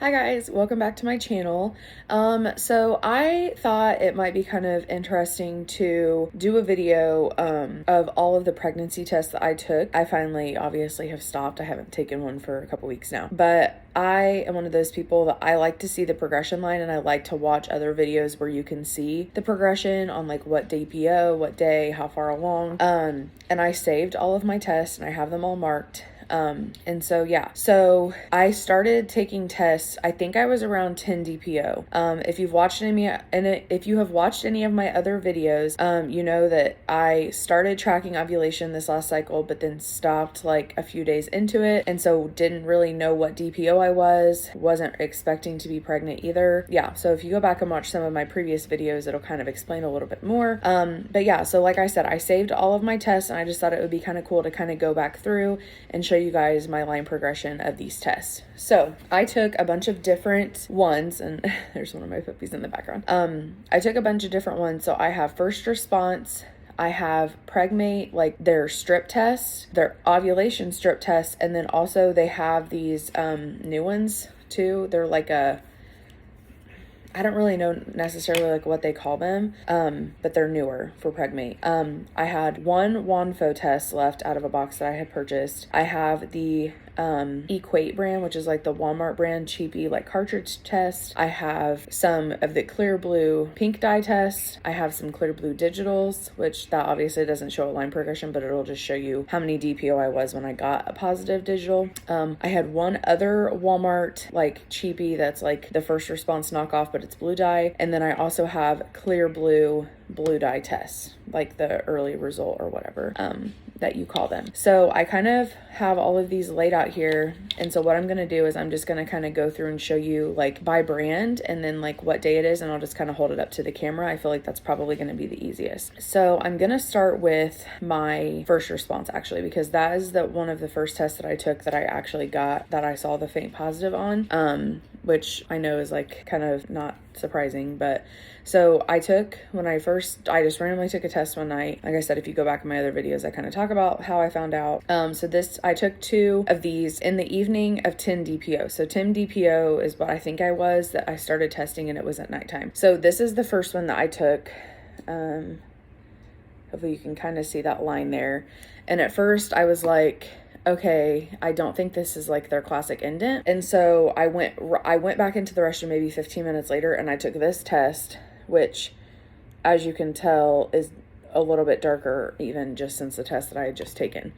Hi guys, welcome back to my channel. So I thought it might be kind of interesting to do a video of all of the pregnancy tests that I took. I finally obviously have stopped. I haven't taken one for a couple weeks now, but I am one of those people that I like to see the progression line, and I like to watch other videos where you can see the progression on like what DPO, what day, how far along. And I saved all of my tests and I have them all marked. And so, yeah, so I started taking tests. I think I was around 10 DPO. If you've watched if you have watched any of my other videos, you know that I started tracking ovulation this last cycle, but then stopped like a few days into it. And so didn't really know what DPO I wasn't expecting to be pregnant either. Yeah. So if you go back and watch some of my previous videos, it'll kind of explain a little bit more. But yeah, so like I said, I saved all of my tests and I just thought it would be kind of cool to kind of go back through and show you guys my line progression of these tests. So I took a bunch of different ones, and there's one of my puppies in the background. I took a bunch of different ones. So I have first response, I have Pregmate, like their strip tests, their ovulation strip tests, and then also they have these new ones too. They're like I don't really know necessarily like what they call them, but they're newer for Pregmate. I had one Wanfo test left out of a box that I had purchased. I have the Equate brand, which is like the Walmart brand cheapy like cartridge test. I have some of the Clear Blue pink dye tests. I have some Clear Blue digitals, which that obviously doesn't show a line progression, but it'll just show you how many DPO I was when I got a positive digital. I had one other Walmart like cheapy that's like the first response knockoff, but it's blue dye. And then I also have Clear Blue dye tests, like the early result or whatever that you call them. So I kind of have all of these laid out here. And so what I'm going to do is I'm just going to kind of go through and show you like by brand and then like what day it is. And I'll just kind of hold it up to the camera. I feel like that's probably going to be the easiest. So I'm going to start with my first response actually, because that is one of the first tests that I took that I actually got that I saw the faint positive on, which I know is like kind of not surprising, but so I just randomly took a test one night. Like I said, if you go back in my other videos, I kind of talk about how I found out. I took 2 of these in the evening of 10 DPO. So 10 DPO is what I think I was that I started testing, and it was at nighttime. So this is the first one that I took. Hopefully you can kind of see that line there. And at first I was like, okay, I don't think this is like their classic indent. And so I went back into the restroom maybe 15 minutes later and I took this test, which as you can tell is a little bit darker even just since the test that I had just taken.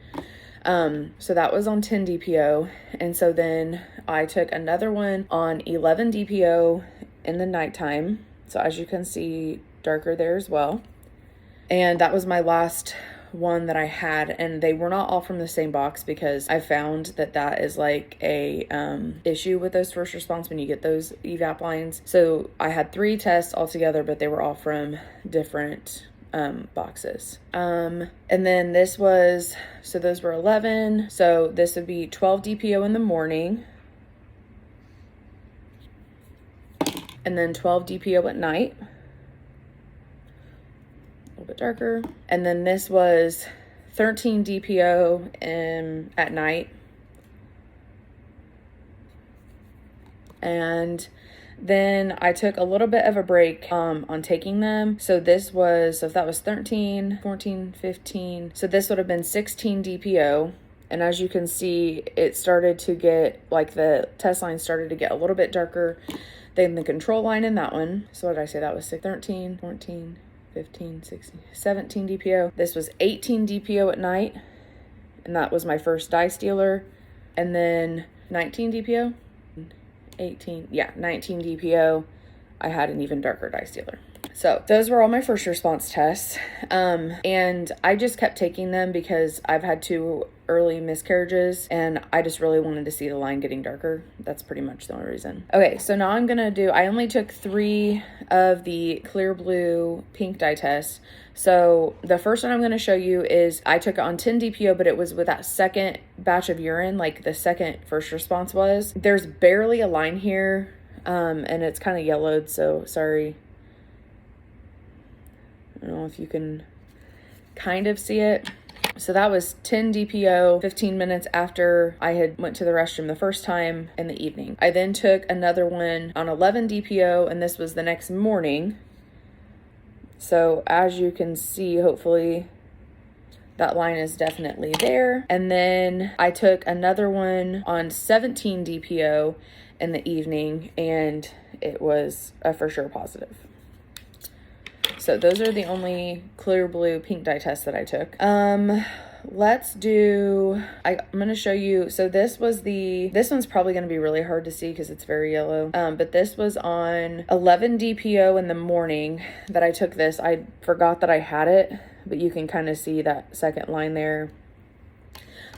So that was on 10 DPO. And so then I took another one on 11 DPO in the nighttime. So as you can see, darker there as well. And that was my last one that I had, and they were not all from the same box because I found that is like a issue with those first response when you get those evap lines. So I had 3 tests altogether, but they were all from different boxes. And then those were 11. So this would be 12 DPO in the morning, and then 12 DPO at night. A bit darker. And then this was 13 DPO at night. And then I took a little bit of a break on taking them. So if that was 13, 14, 15. So this would have been 16 DPO. And as you can see, it started to get, like the test line started to get a little bit darker than the control line in that one. So what did I say? That was 13, 14, 15, 16, 17 DPO. This was 18 DPO at night, and that was my first dye stealer. And then 19 DPO, 19 DPO, I had an even darker dye stealer. So those were all my first response tests. And I just kept taking them because I've had 2 early miscarriages and I just really wanted to see the line getting darker. That's pretty much the only reason. Okay, so now I only took 3 of the Clear Blue pink dye tests. So the first one I'm going to show you is I took it on 10 DPO, but it was with that second batch of urine, like the second first response was. There's barely a line here, and it's kind of yellowed, so sorry. I don't know if you can kind of see it. So that was 10 DPO, 15 minutes after I had went to the restroom the first time in the evening. I then took another one on 11 DPO, and this was the next morning. So as you can see, hopefully that line is definitely there. And then I took another one on 17 DPO in the evening, and it was a for sure positive. So those are the only clear blue pink dye tests that I took. Let's do, I'm going to show you. So this one's probably going to be really hard to see because it's very yellow. But this was on 11 DPO in the morning that I took this. I forgot that I had it, but you can kind of see that second line there.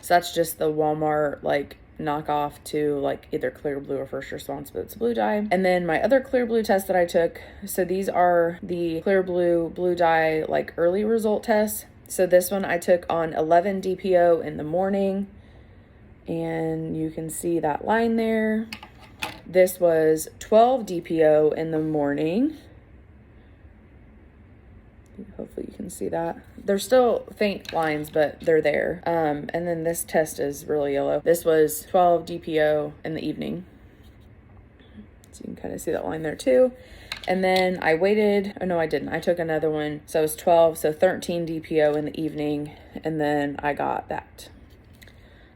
So that's just the Walmart, like, knockoff to like either clear blue or first response, but it's blue dye. And then my other clear blue test that I took, so these are the clear blue dye like early result tests. So this one I took on 11 DPO in the morning, and you can see that line there. This was 12 DPO in the morning. Hopefully you can see that. They're still faint lines, but they're there. And then this test is really yellow. This was 12 DPO in the evening. So you can kind of see that line there too. And then I waited. Oh, no, I didn't. I took another one. So it was 12, so 13 DPO in the evening. And then I got that.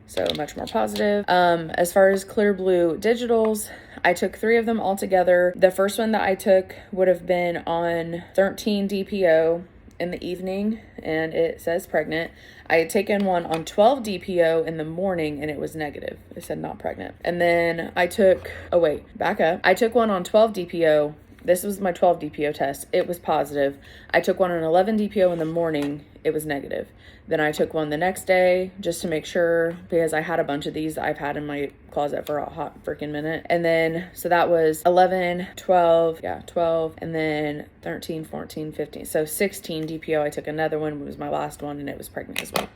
So much more positive. As far as clear blue digitals, I took 3 of them all together. The first one that I took would have been on 13 DPO in the evening, and it says pregnant. I had taken one on 12 DPO in the morning, and it was negative. It said not pregnant. And then I took, oh wait, back up. I took one on 12 DPO. This was my 12 DPO test. It was positive. I took one on 11 DPO in the morning. It was negative. Then I took one the next day just to make sure, because I had a bunch of these that I've had in my closet for a hot freaking minute. And then, so that was 11, 12, 12, and then 13, 14, 15. So 16 DPO. I took another one. It was my last one, and it was pregnant as well.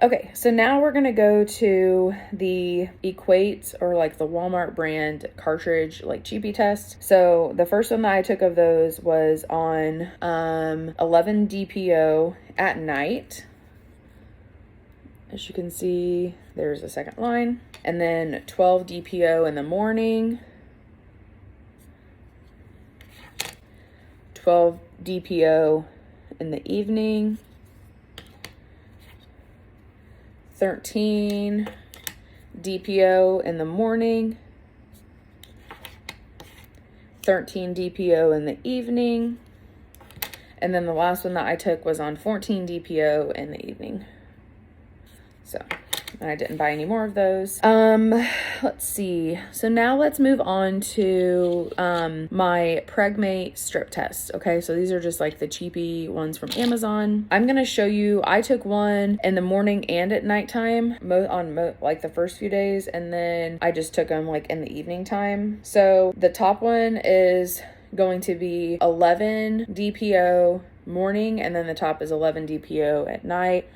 Okay, so now we're gonna go to the Equate, or like the Walmart brand cartridge, like cheapy test. So the first one that I took of those was on 11 DPO at night. As you can see, there's a second line. And then 12 DPO in the morning. 12 DPO in the evening. 13 DPO in the morning. 13 DPO in the evening. And then the last one that I took was on 14 DPO in the evening. So, and I didn't buy any more of those. Let's see. So now let's move on to my Pregnate strip test. Okay, so these are just like the cheapy ones from Amazon. I'm gonna show you. I took one in the morning and at nighttime, like the first few days, and then I just took them like in the evening time. So the top one is going to be 11 DPO morning, and then the top is 11 DPO at night.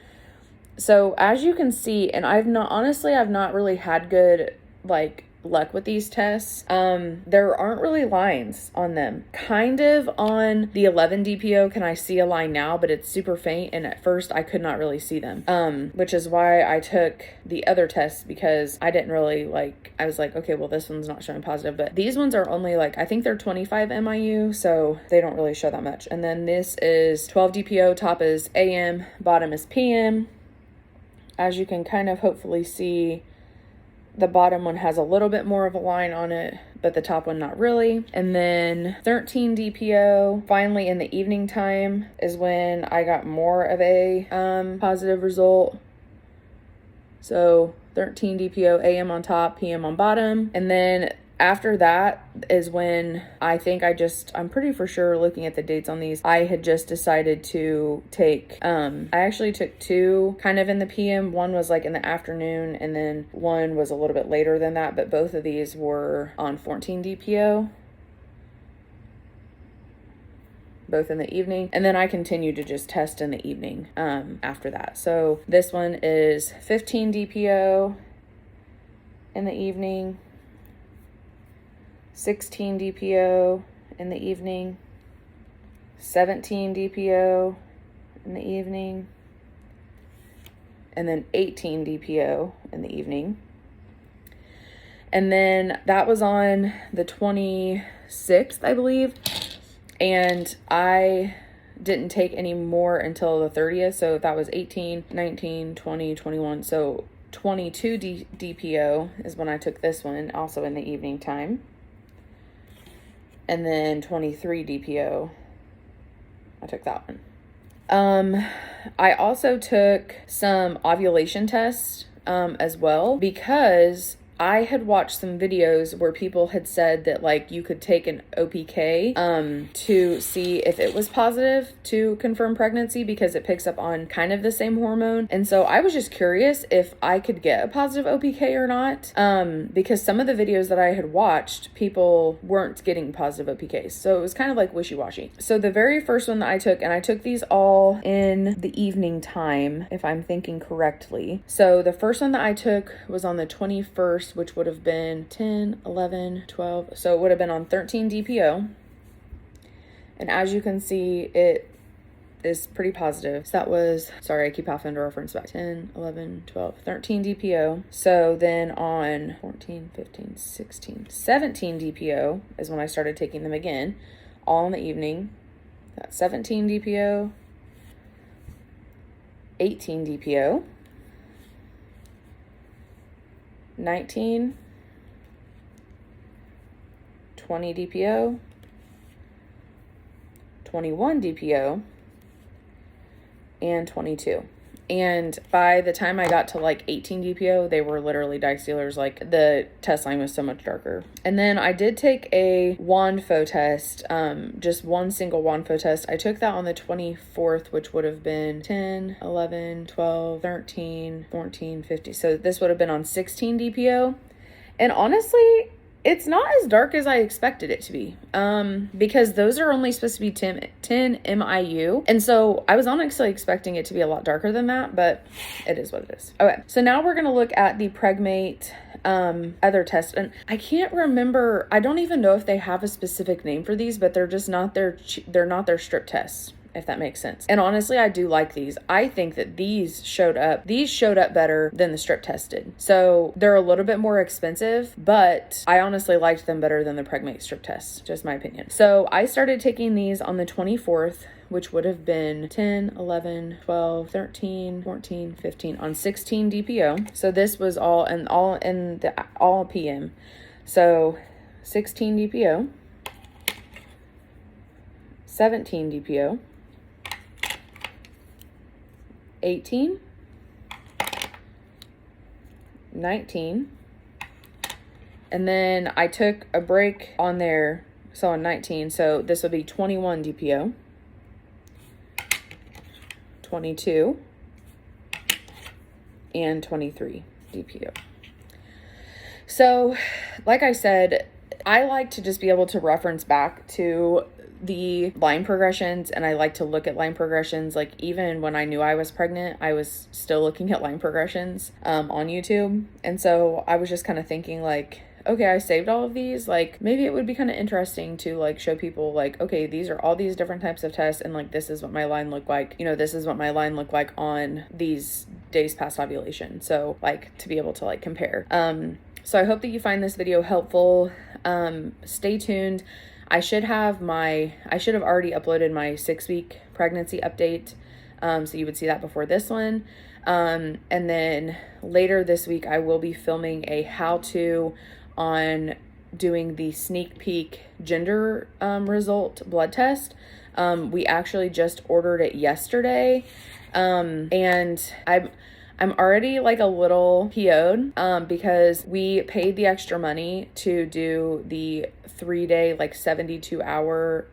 So as you can see, and I've not really had good like luck with these tests. There aren't really lines on them. Kind of on the 11 DPO can I see a line now, but it's super faint, and at first I could not really see them. Which is why I took the other tests, because I didn't really I was like, okay, well, this one's not showing positive, but these ones are only like, I think they're 25 MIU, so they don't really show that much. And then this is 12 DPO, top is AM, bottom is PM. As you can kind of hopefully see, the bottom one has a little bit more of a line on it, but the top one not really. And then 13 DPO, finally in the evening time, is when I got more of a positive result. So 13 DPO, AM on top, PM on bottom. And then after that is when I think I'm pretty for sure, looking at the dates on these, I had just decided to take, I actually took 2 kind of in the PM. One was like in the afternoon, and then one was a little bit later than that, but both of these were on 14 DPO. Both in the evening, and then I continued to just test in the evening after that. So this one is 15 DPO in the evening, 16 DPO in the evening, 17 DPO in the evening, and then 18 DPO in the evening. And then that was on the 26th, I believe. And I didn't take any more until the 30th. So that was 18, 19, 20, 21. So 22 DPO is when I took this one, also in the evening time. And then 23 DPO, I took that one. I also took some ovulation tests as well, because I had watched some videos where people had said that like you could take an OPK to see if it was positive to confirm pregnancy, because it picks up on kind of the same hormone. And so I was just curious if I could get a positive OPK or not, because some of the videos that I had watched, people weren't getting positive OPKs. So it was kind of like wishy-washy. So the very first one that I took, and I took these all in the evening time, if I'm thinking correctly. So the first one that I took was on the 21st, which would have been 10, 11, 12. So it would have been on 13 DPO. And as you can see, it is pretty positive. So that was, sorry, I keep having to reference back, 10, 11, 12, 13 DPO. So then on 14, 15, 16, 17 DPO is when I started taking them again, all in the evening. That's 17 DPO, 18 DPO, 19, 20 DPO, 21 DPO, and 22. And by the time I got to like 18 DPO, they were literally disealers. Like the test line was so much darker. And then I did take a WANFO test, just one single WANFO test. I took that on the 24th, which would have been 10, 11, 12, 13, 14, 15. So this would have been on 16 DPO. And honestly, it's not as dark as I expected it to be, because those are only supposed to be 10 MIU. And so I was honestly expecting it to be a lot darker than that, but it is what it is. Okay, so now we're going to look at the Pregmate other tests. And I can't remember, I don't even know if they have a specific name for these, but they're just not they're not their strip tests, if that makes sense. And honestly, I do like these. I think that these showed up better than the strip test did. So they're a little bit more expensive, but I honestly liked them better than the Pregmate strip test, just my opinion. So I started taking these on the 24th, which would have been 10, 11, 12, 13, 14, 15 on 16 DPO. So this was all PM. So 16 DPO, 17 DPO, 18, 19, and then I took a break on there, so on 19, so this would be 21 DPO, 22, and 23 DPO. So, like I said, I like to just be able to reference back to the line progressions, and I like to look at line progressions. Like even when I knew I was pregnant, I was still looking at line progressions on YouTube. And so I was just kind of thinking like, okay, I saved all of these. Like maybe it would be kind of interesting to like show people like, okay, these are all these different types of tests, and like this is what my line looked like. You know, this is what my line looked like on these days past ovulation. So like to be able to like compare. So I hope that you find this video helpful. Stay tuned. I should have already uploaded my 6-week pregnancy update. So you would see that before this one. And then later this week, I will be filming a how-to on doing the sneak peek gender result blood test. We actually just ordered it yesterday. And I'm already like a little PO'd because we paid the extra money to do the 3-day, like 72-hour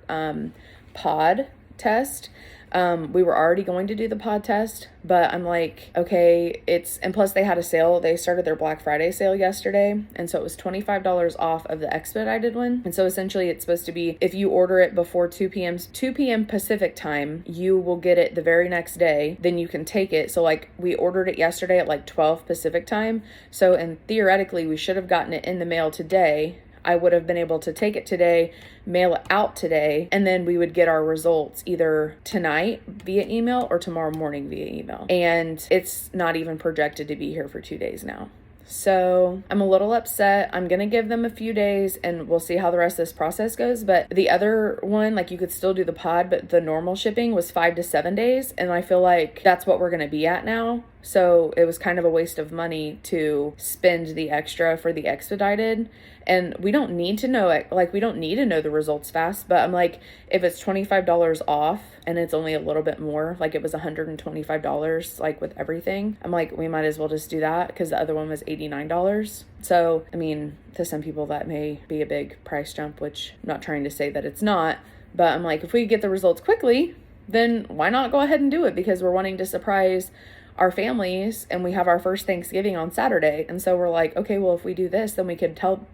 pod test. We were already going to do the pod test, but I'm like, okay, and plus they had a sale. They started their Black Friday sale yesterday. And so it was $25 off of the expedited one. And so essentially it's supposed to be, if you order it before 2 p.m. Pacific time, you will get it the very next day. Then you can take it. So like we ordered it yesterday at like 12 Pacific time. So, and theoretically we should have gotten it in the mail today. I would have been able to take it today, mail it out today, and then we would get our results either tonight via email or tomorrow morning via email. And it's not even projected to be here for 2 days now. So I'm a little upset. I'm going to give them a few days and we'll see how the rest of this process goes. But the other one, like you could still do the pod, but the normal shipping was 5 to 7 days. And I feel like that's what we're going to be at now. So it was kind of a waste of money to spend the extra for the expedited. And we don't need to know it. Like, we don't need to know the results fast. But I'm like, if it's $25 off and it's only a little bit more, like it was $125, like with everything, I'm like, we might as well just do that because the other one was $89. So, I mean, to some people that may be a big price jump, which I'm not trying to say that it's not. But I'm like, if we get the results quickly, then why not go ahead and do it? Because we're wanting to surprise our families and we have our first Thanksgiving on Saturday. And so we're like, okay, well, if we do this, then we could tell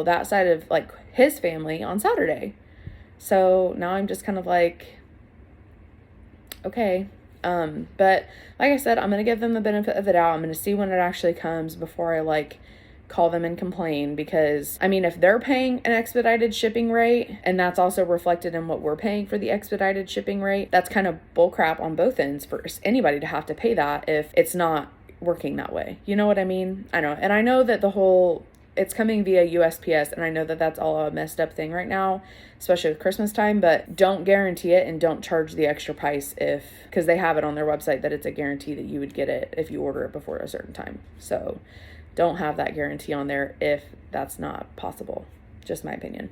that side of like his family on Saturday. So now I'm just kind of like, okay. But like I said, I'm going to give them the benefit of the doubt. I'm going to see when it actually comes before I like call them and complain, because I mean, if they're paying an expedited shipping rate and that's also reflected in what we're paying for the expedited shipping rate, that's kind of bullcrap on both ends for anybody to have to pay that if it's not working that way. You know what I mean? I know. And I know that it's coming via USPS, and I know that that's all a messed up thing right now, especially with Christmas time, but don't guarantee it and don't charge the extra price because they have it on their website that it's a guarantee that you would get it if you order it before a certain time. So don't have that guarantee on there if that's not possible. Just my opinion.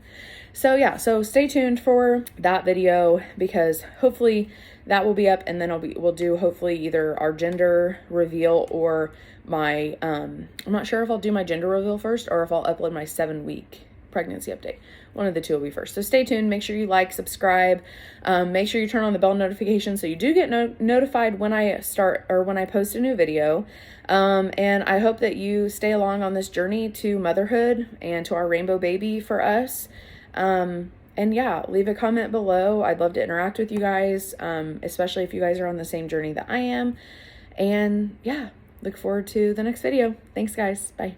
So yeah, so stay tuned for that video because hopefully that will be up, and then we'll do hopefully either our gender reveal or my, I'm not sure if I'll do my gender reveal first or if I'll upload my 7-week pregnancy update. One of the two will be first. So stay tuned. Make sure you like, subscribe. Make sure you turn on the bell notification so you do get notified when I start or when I post a new video. And I hope that you stay along on this journey to motherhood and to our rainbow baby for us. And yeah, leave a comment below. I'd love to interact with you guys, especially if you guys are on the same journey that I am. And yeah, look forward to the next video. Thanks, guys. Bye.